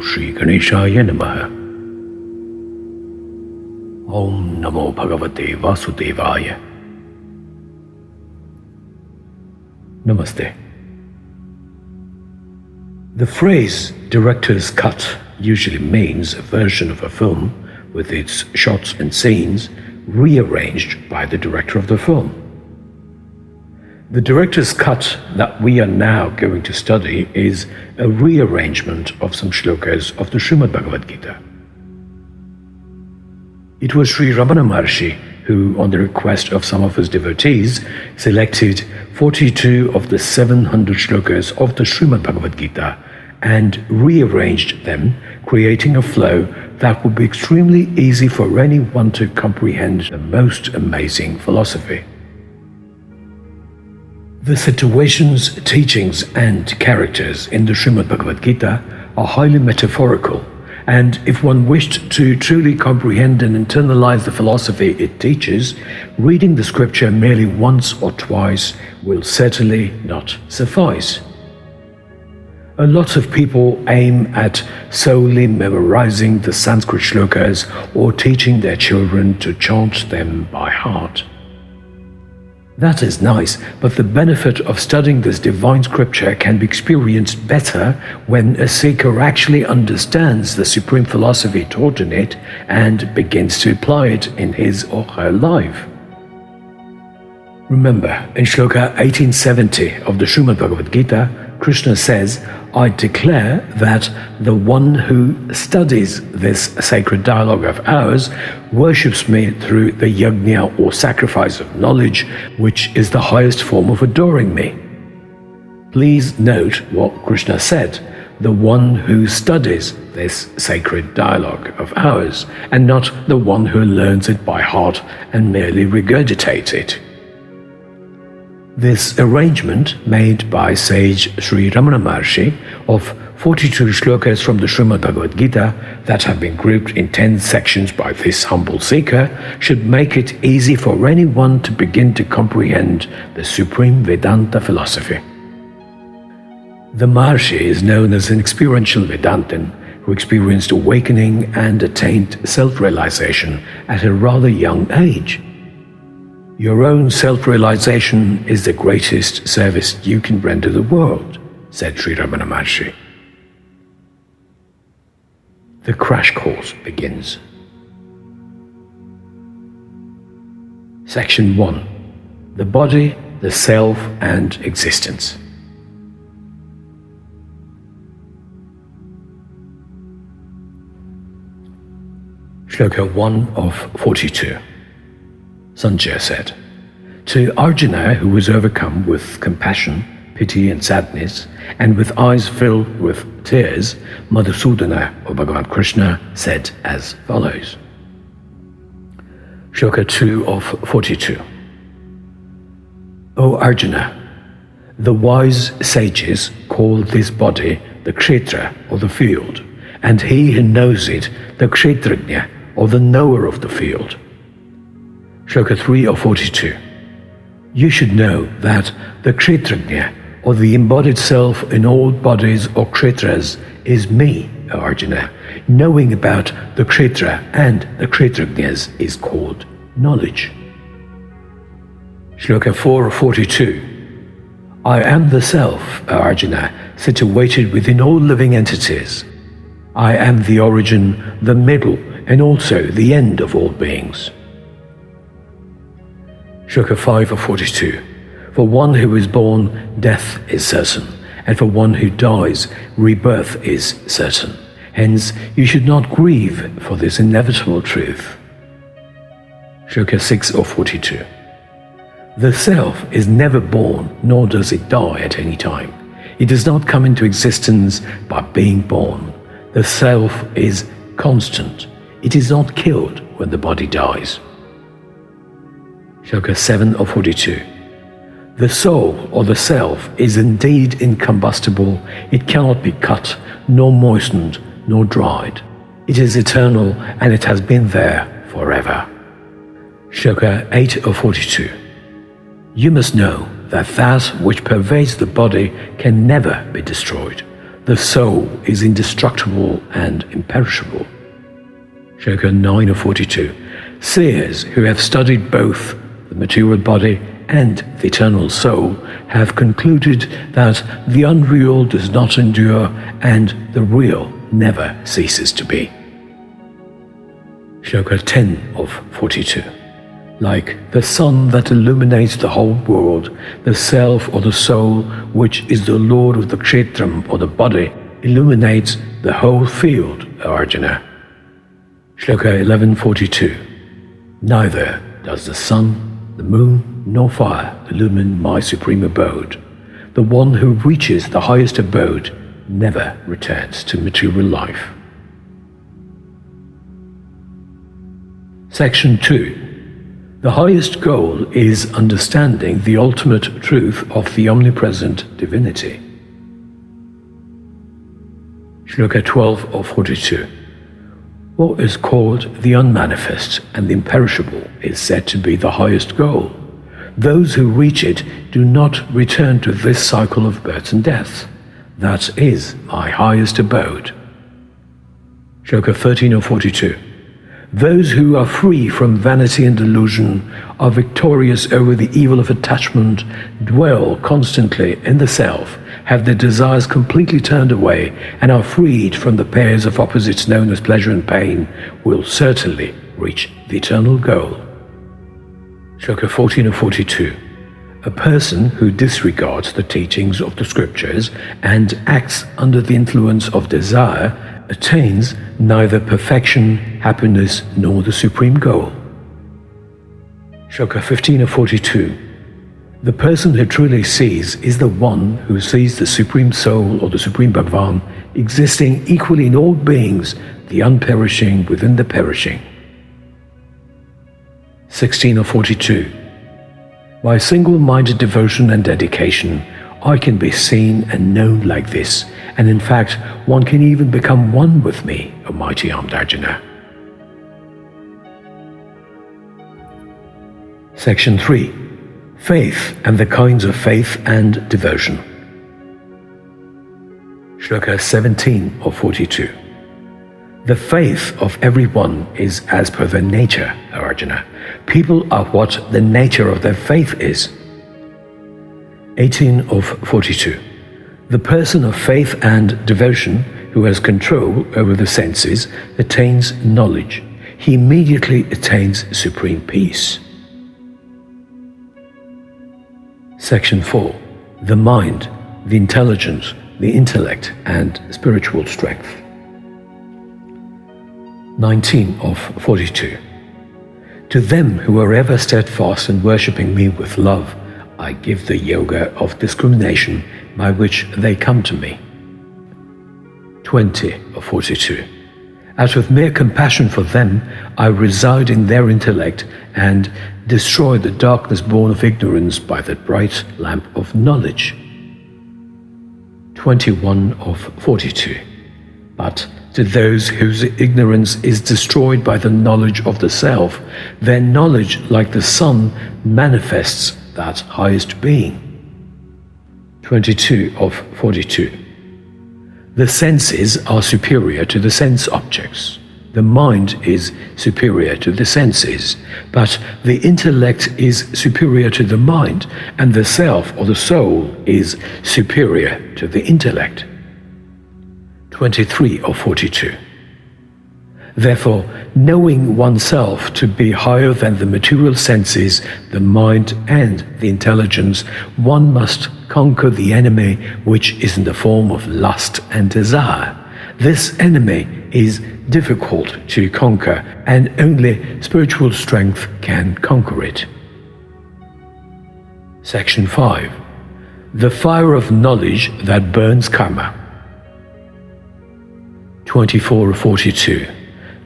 Shri Ganeshaya Namaha. Om Namo Bhagavate Vasudevaya. Namaste. The phrase director's cut usually means a version of a film with its shots and scenes rearranged by the director of the film. The director's cut that we are now going to study is a rearrangement of some shlokas of the Srimad Bhagavad Gita. It was Sri Ramana Maharshi who, on the request of some of his devotees, selected 42 of the 700 shlokas of the Srimad Bhagavad Gita and rearranged them, creating a flow that would be extremely easy for anyone to comprehend the most amazing philosophy. The situations, teachings, and characters in the Srimad Bhagavad Gita are highly metaphorical, and if one wished to truly comprehend and internalize the philosophy it teaches, reading the scripture merely once or twice will certainly not suffice. A lot of people aim at solely memorizing the Sanskrit shlokas or teaching their children to chant them by heart. That is nice, but the benefit of studying this divine scripture can be experienced better when a seeker actually understands the supreme philosophy taught in it and begins to apply it in his or her life. Remember, in Shloka 1870 of the Srimad Bhagavad Gita, Krishna says, "I declare that the one who studies this sacred dialogue of ours worships me through the yajna or sacrifice of knowledge, which is the highest form of adoring me." Please note what Krishna said, the one who studies this sacred dialogue of ours, and not the one who learns it by heart and merely regurgitates it. This arrangement made by sage Sri Ramana Maharshi of 42 shlokas from the Srimad Bhagavad Gita that have been grouped in 10 sections by this humble seeker should make it easy for anyone to begin to comprehend the supreme Vedanta philosophy. The Maharshi is known as an experiential Vedantin who experienced awakening and attained self-realization at a rather young age. Your own self-realization is the greatest service you can render the world, said Sri Ramana Maharshi. The crash course begins. Section 1. The body, the self, and existence. Shloka 1 of 42. Sanjaya said, "To Arjuna, who was overcome with compassion, pity and sadness, and with eyes filled with tears, Madhusudana, or Bhagavan Krishna, said as follows." Shloka 2 of 42. O Arjuna, the wise sages call this body the kshetra, or the field, and he who knows it the kshetrajna, or the knower of the field. Shloka 3 of 42. You should know that the kshetrajna, or the embodied self in all bodies or kshetras, is me, O Arjuna. Knowing about the kshetra and the kshetrajnas is called knowledge. Shloka 4 of 42. I am the self, O Arjuna, situated within all living entities. I am the origin, the middle, and also the end of all beings. Shloka 5 of 42. For one who is born, death is certain, and for one who dies, rebirth is certain. Hence, you should not grieve for this inevitable truth. Shloka 6 of 42. The self is never born, nor does it die at any time. It does not come into existence by being born. The self is constant. It is not killed when the body dies. Shloka 7 of 42. The soul, or the self, is indeed incombustible. It cannot be cut, nor moistened, nor dried. It is eternal, and it has been there forever. Shloka 8 of 42. You must know that that which pervades the body can never be destroyed. The soul is indestructible and imperishable. Shloka 9 of 42. Seers who have studied both the material body and the eternal soul have concluded that the unreal does not endure and the real never ceases to be. Shloka 10 of 42. Like the sun that illuminates the whole world, the self or the soul, which is the lord of the kshetram or the body, illuminates the whole field, Arjuna. Shloka 11:42. Neither does the sun, the moon, nor fire illumine my supreme abode. The one who reaches the highest abode never returns to material life. Section 2. The highest goal is understanding the ultimate truth of the omnipresent divinity. Shloka 12 of 42. What is called the unmanifest and the imperishable is said to be the highest goal. Those who reach it do not return to this cycle of birth and death. That is my highest abode. Shloka 13 of 42. Those who are free from vanity and delusion are victorious over the evil of attachment, dwell constantly in the self, have their desires completely turned away, and are freed from the pairs of opposites known as pleasure and pain, will certainly reach the eternal goal. Shloka 14 of 42. A person who disregards the teachings of the scriptures and acts under the influence of desire attains neither perfection, happiness, nor the supreme goal. Shloka 15 of 42. The person who truly sees is the one who sees the Supreme Soul or the Supreme Bhagavan existing equally in all beings, the unperishing within the perishing. 16 of 42. By single-minded devotion and dedication, I can be seen and known like this, and in fact, one can even become one with me, O mighty armed Arjuna. Section 3. Faith and the kinds of faith and devotion. Shloka 17 of 42. The faith of everyone is as per their nature, O Arjuna. People are what the nature of their faith is. 18 of 42. The person of faith and devotion who has control over the senses attains knowledge. He immediately attains supreme peace. Section 4. The mind, the intelligence, the intellect, and spiritual strength. 19 of 42. To them who are ever steadfast in worshipping me with love, I give the yoga of discrimination by which they come to me. 20 of 42. Out of mere compassion for them, I reside in their intellect and destroy the darkness born of ignorance by the bright lamp of knowledge. 21 of 42. But to those whose ignorance is destroyed by the knowledge of the self, their knowledge, like the sun, manifests that highest being. 22 of 42. The senses are superior to the sense objects. The mind is superior to the senses, but the intellect is superior to the mind, and the self or the soul is superior to the intellect. 23 of 42. Therefore, knowing oneself to be higher than the material senses, the mind, and the intelligence, one must conquer the enemy which is in the form of lust and desire. This enemy is difficult to conquer, and only spiritual strength can conquer it. Section 5. The fire of knowledge that burns karma. 24 of 42.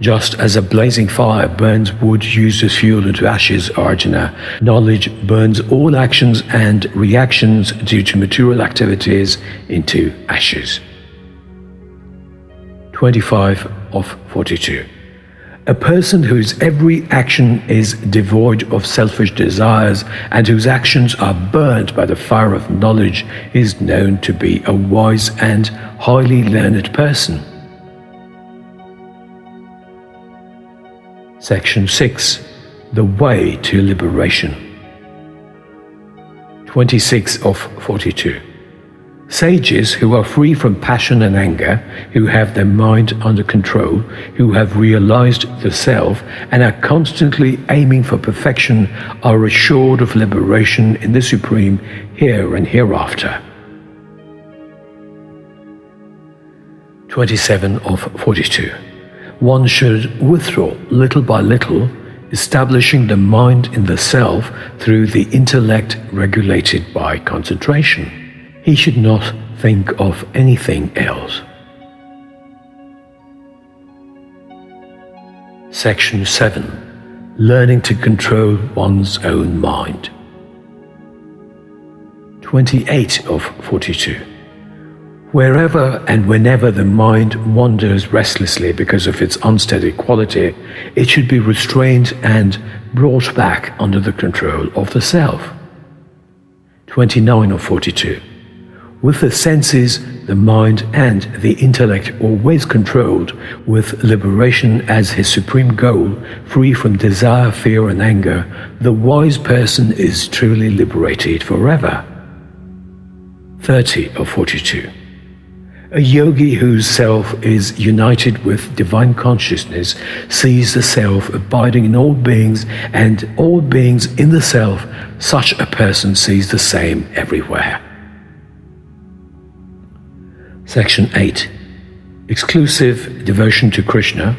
Just as a blazing fire burns wood used as fuel into ashes, Arjuna, knowledge burns all actions and reactions due to material activities into ashes. 25 of 42. A person whose every action is devoid of selfish desires and whose actions are burnt by the fire of knowledge is known to be a wise and highly learned person. Section 6. The Way to Liberation. 26 of 42. Sages who are free from passion and anger, who have their mind under control, who have realized the self and are constantly aiming for perfection, are assured of liberation in the Supreme here and hereafter. 27 of 42. One should withdraw little by little, establishing the mind in the self through the intellect regulated by concentration. He should not think of anything else. Section 7. Learning to control one's own mind. 28 of 42. Wherever and whenever the mind wanders restlessly because of its unsteady quality, it should be restrained and brought back under the control of the self. 29 of 42. With the senses, the mind and the intellect always controlled, with liberation as his supreme goal, free from desire, fear and anger, the wise person is truly liberated forever. 30 of 42. A yogi whose self is united with divine consciousness sees the self abiding in all beings and all beings in the self. Such a person sees the same everywhere. Section 8. Exclusive devotion to Krishna,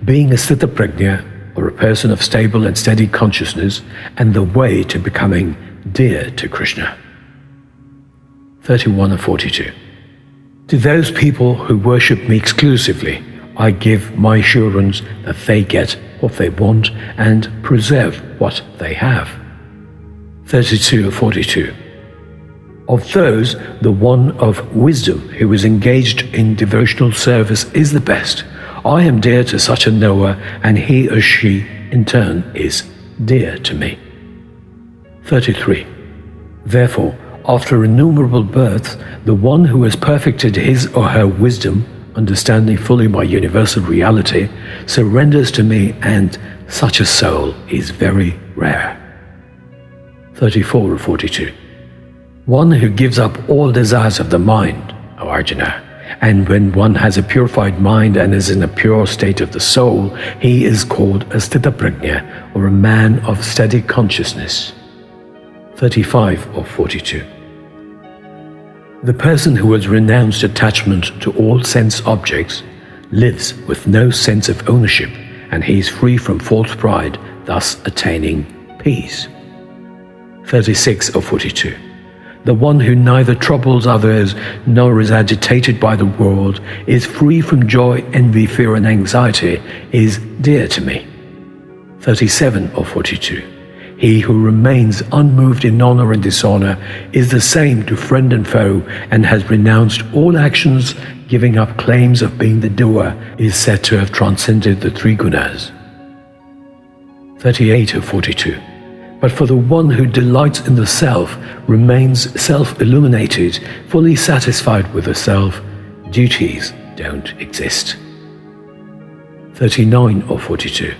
being a sthita-prajna, or a person of stable and steady consciousness, and the way to becoming dear to Krishna. 31 of 42. To those people who worship me exclusively, I give my assurance that they get what they want and preserve what they have. 32 of 42. Of those, the one of wisdom who is engaged in devotional service is the best. I am dear to such a knower, and he or she, in turn, is dear to me. 33. Therefore, after innumerable births, the one who has perfected his or her wisdom, understanding fully my universal reality, surrenders to me, and such a soul is very rare. 34 of 42. One who gives up all desires of the mind, O Arjuna, and when one has a purified mind and is in a pure state of the soul, he is called a sthita-prajna, or a man of steady consciousness. 35 of 42. The person who has renounced attachment to all sense objects lives with no sense of ownership, and he is free from false pride, thus attaining peace. 36 of 42. The one who neither troubles others nor is agitated by the world, is free from joy, envy, fear and anxiety, is dear to me. 37 of 42. He who remains unmoved in honor and dishonor is the same to friend and foe, and has renounced all actions, giving up claims of being the doer, is said to have transcended the three gunas. 38 of 42. But for the one who delights in the self, remains self-illuminated, fully satisfied with the self, duties don't exist. 39 of 42.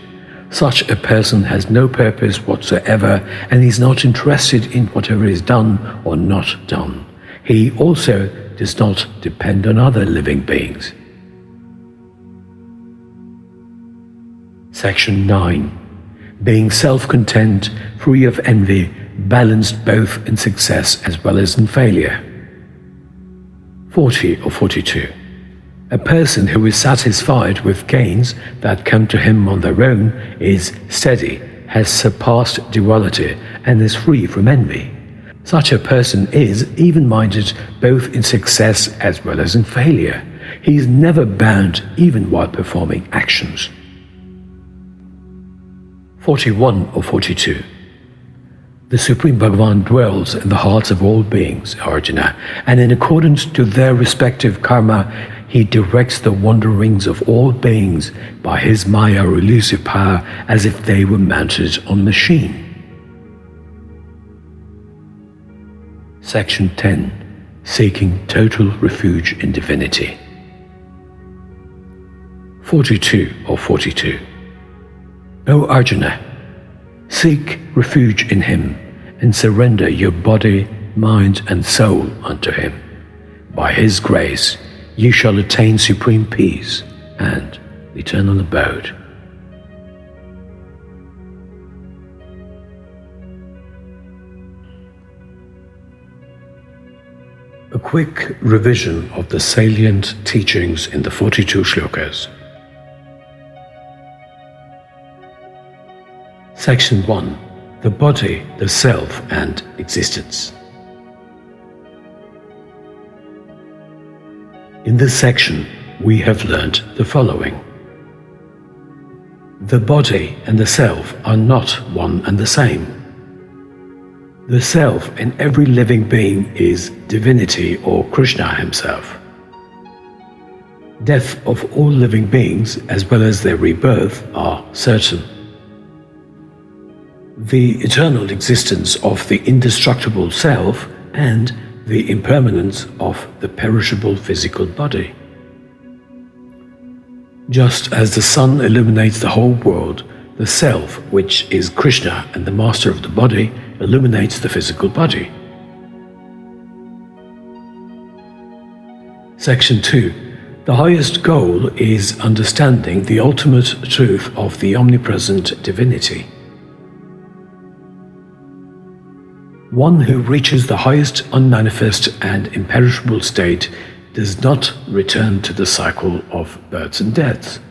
Such a person has no purpose whatsoever, and is not interested in whatever is done or not done. He also does not depend on other living beings. Section 9. Being self-content, free of envy, balanced both in success as well as in failure. 40 or 42. A person who is satisfied with gains that come to him on their own is steady, has surpassed duality, and is free from envy. Such a person is even-minded both in success as well as in failure. He is never bound even while performing actions. 41 or 42. The Supreme Bhagavan dwells in the hearts of all beings, Arjuna, and in accordance to their respective karma, he directs the wanderings of all beings by his Maya or elusive power as if they were mounted on a machine. Section 10. Seeking total refuge in divinity. 42 or 42. O Arjuna, seek refuge in him and surrender your body, mind and soul unto him. By his grace you shall attain supreme peace and eternal abode. A quick revision of the salient teachings in the 42 shlokas. Section 1. The body, the self and existence. In this section, we have learnt the following. The body and the self are not one and the same. The self in every living being is divinity or Krishna himself. Death of all living beings, as well as their rebirth, are certain. The eternal existence of the indestructible self and the impermanence of the perishable physical body. Just as the sun illuminates the whole world, the self, which is Krishna and the master of the body, illuminates the physical body. Section 2. The highest goal is understanding the ultimate truth of the omnipresent divinity. One who reaches the highest unmanifest and imperishable state does not return to the cycle of births and deaths.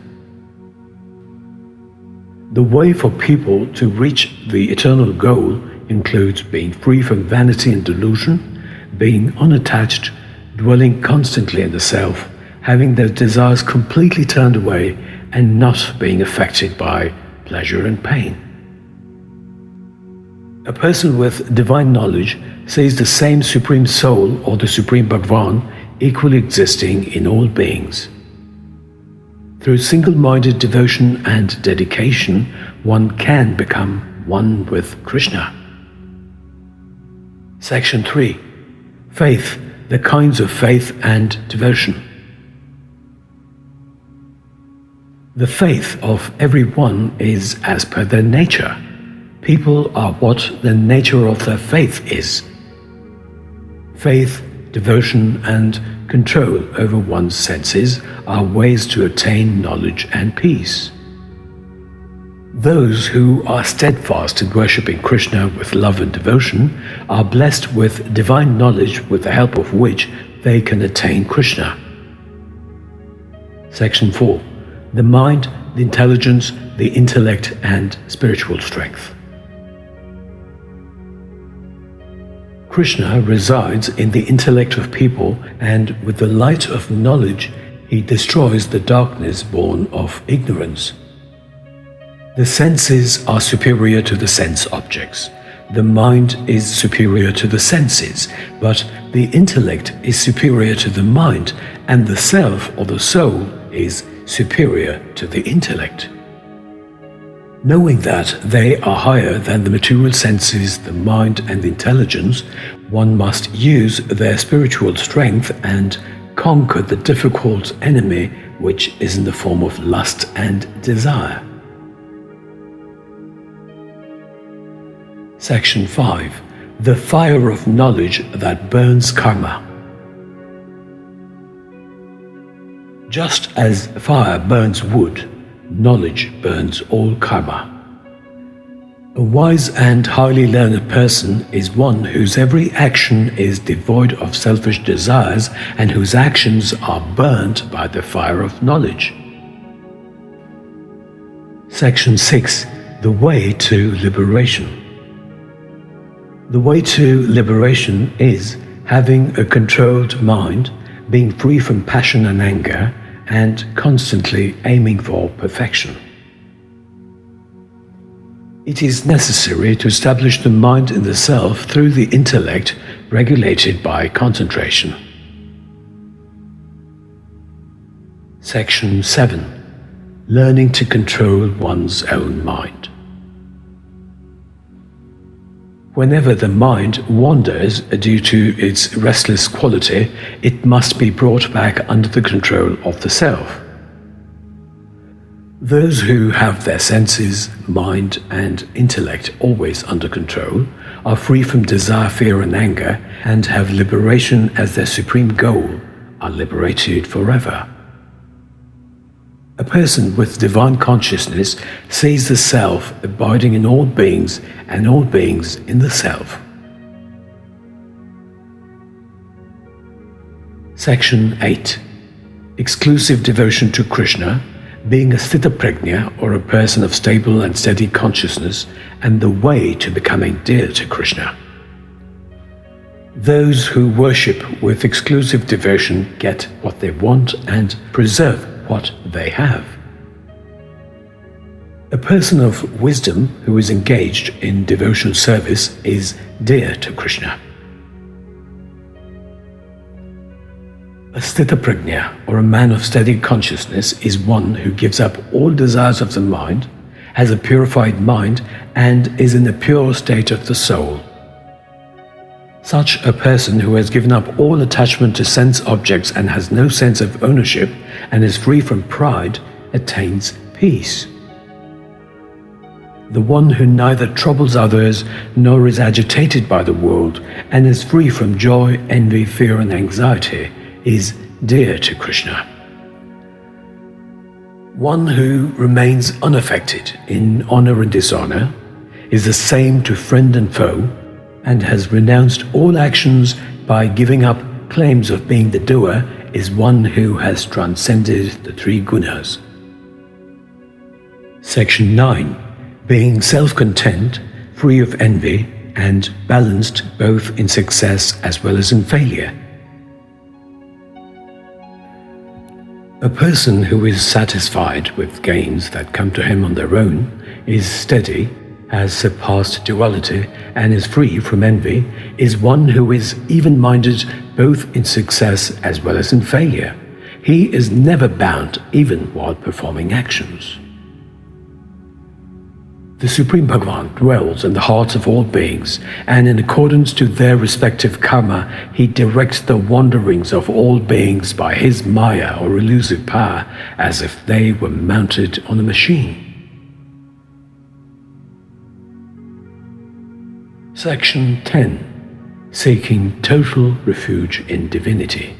The way for people to reach the eternal goal includes being free from vanity and delusion, being unattached, dwelling constantly in the self, having their desires completely turned away, and not being affected by pleasure and pain. A person with divine knowledge sees the same Supreme Soul or the Supreme Bhagavan equally existing in all beings. Through single-minded devotion and dedication, one can become one with Krishna. Section 3. Faith, the kinds of faith and devotion. The faith of everyone is as per their nature. People are what the nature of their faith is. Faith, devotion, and control over one's senses are ways to attain knowledge and peace. Those who are steadfast in worshipping Krishna with love and devotion are blessed with divine knowledge with the help of which they can attain Krishna. Section 4. The mind, the intelligence, the intellect, and spiritual strength. Krishna resides in the intellect of people, and with the light of knowledge, he destroys the darkness born of ignorance. The senses are superior to the sense objects. The mind is superior to the senses, but the intellect is superior to the mind, and the self or the soul is superior to the intellect. Knowing that they are higher than the material senses, the mind and the intelligence, one must use their spiritual strength and conquer the difficult enemy which is in the form of lust and desire. Section 5. The fire of knowledge that burns karma. Just as fire burns wood, knowledge burns all karma. A wise and highly learned person is one whose every action is devoid of selfish desires and whose actions are burnt by the fire of knowledge. Section 6. The way to liberation. The way to liberation is having a controlled mind, being free from passion and anger, and constantly aiming for perfection. It is necessary to establish the mind in the self through the intellect regulated by concentration. Section 7. Learning to control one's own mind. Whenever the mind wanders due to its restless quality, it must be brought back under the control of the self. Those who have their senses, mind, and intellect always under control are free from desire, fear, and anger, and have liberation as their supreme goal, are liberated forever. A person with divine consciousness sees the self abiding in all beings and all beings in the self. Section 8. Exclusive devotion to Krishna, being a sthita-prajna or a person of stable and steady consciousness, and the way to becoming dear to Krishna. Those who worship with exclusive devotion get what they want and preserve what they have. A person of wisdom who is engaged in devotional service is dear to Krishna. A sthita-prajna, or a man of steady consciousness, is one who gives up all desires of the mind, has a purified mind, and is in a pure state of the soul. Such a person who has given up all attachment to sense objects and has no sense of ownership and is free from pride attains peace. The one who neither troubles others nor is agitated by the world and is free from joy, envy, fear, and anxiety is dear to Krishna. One who remains unaffected in honor and dishonor is the same to friend and foe, and has renounced all actions by giving up claims of being the doer, is one who has transcended the three gunas. Section 9. Being self-content, free of envy, and balanced both in success as well as in failure. A person who is satisfied with gains that come to him on their own, is steady, has surpassed duality, and is free from envy, is one who is even-minded both in success as well as in failure. He is never bound even while performing actions. The Supreme Bhagavan dwells in the hearts of all beings, and in accordance to their respective karma, he directs the wanderings of all beings by his maya or elusive power, as if they were mounted on a machine. Section 10. Seeking total refuge in divinity.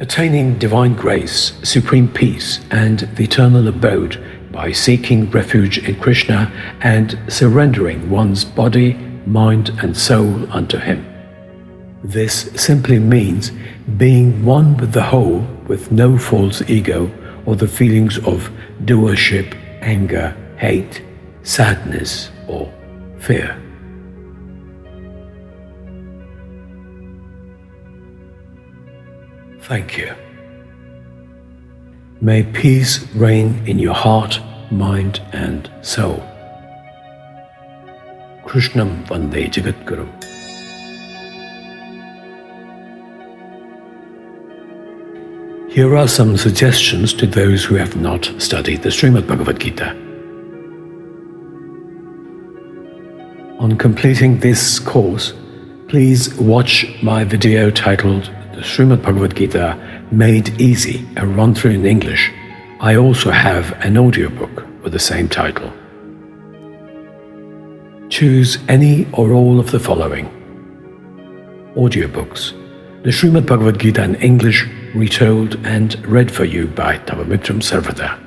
Attaining divine grace, supreme peace, and the eternal abode by seeking refuge in Krishna and surrendering one's body, mind, and soul unto him. This simply means being one with the whole, with no false ego or the feelings of doership, anger, hate, sadness, or fear. Thank you. May peace reign in your heart, mind, and soul. Krishnam Vande Jagadgurum. Here are some suggestions to those who have not studied the Srimad Bhagavad Gita. On completing this course, please watch my video titled The Srimad Bhagavad Gita Made Easy, a run-through in English. I also have an audiobook with the same title. Choose any or all of the following. Audiobooks. The Srimad Bhagavad Gita in English, retold and read for you by Tavamitram Sarvada.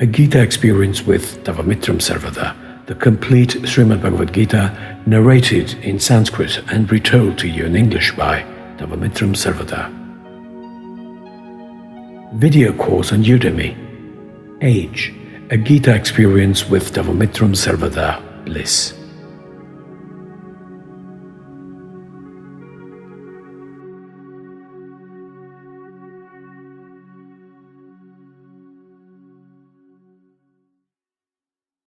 A Gita experience with Tavamitram Sarvada. The complete Srimad Bhagavad Gita narrated in Sanskrit and retold to you in English by Tavamitram Sarvada. Video course on Udemy. Age. A Gita experience with Tavamitram Sarvada Bliss.